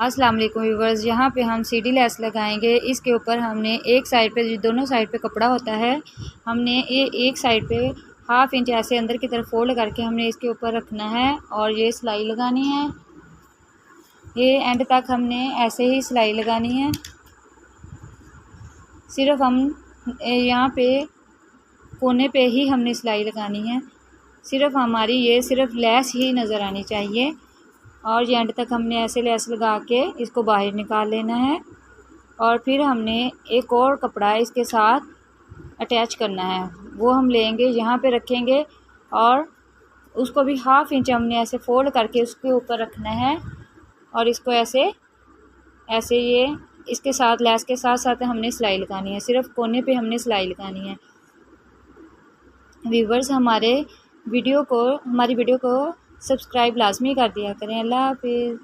अस्सलाम वालेकुम व्यूवर्स। यहाँ पे हम सीढ़ी लेस लगाएंगे। इसके ऊपर हमने एक साइड पे, दोनों साइड पे कपड़ा होता है, हमने ये एक साइड पे 1/2 इंच ऐसे अंदर की तरफ फोल्ड करके हमने इसके ऊपर रखना है और ये सिलाई लगानी है। ये एंड तक हमने ऐसे ही सिलाई लगानी है। सिर्फ हम यहाँ पे कोने पे ही हमने सिलाई लगानी है। सिर्फ हमारी ये सिर्फ लेस ही नज़र आनी चाहिए और ये एंड तक हमने ऐसे लेस लगा के इसको बाहर निकाल लेना है। और फिर हमने एक और कपड़ा इसके साथ अटैच करना है, वो हम लेंगे, यहाँ पे रखेंगे और उसको भी 1/2 इंच हमने ऐसे फोल्ड करके उसके ऊपर रखना है और इसको ऐसे ऐसे ये इसके साथ लेस के साथ साथ हमने सिलाई लगानी है। सिर्फ कोने पे हमने सिलाई लगानी है। व्यूवर्स, हमारी वीडियो को सब्सक्राइब लाजमी कर दिया करें। अल्लाह हाफिज़।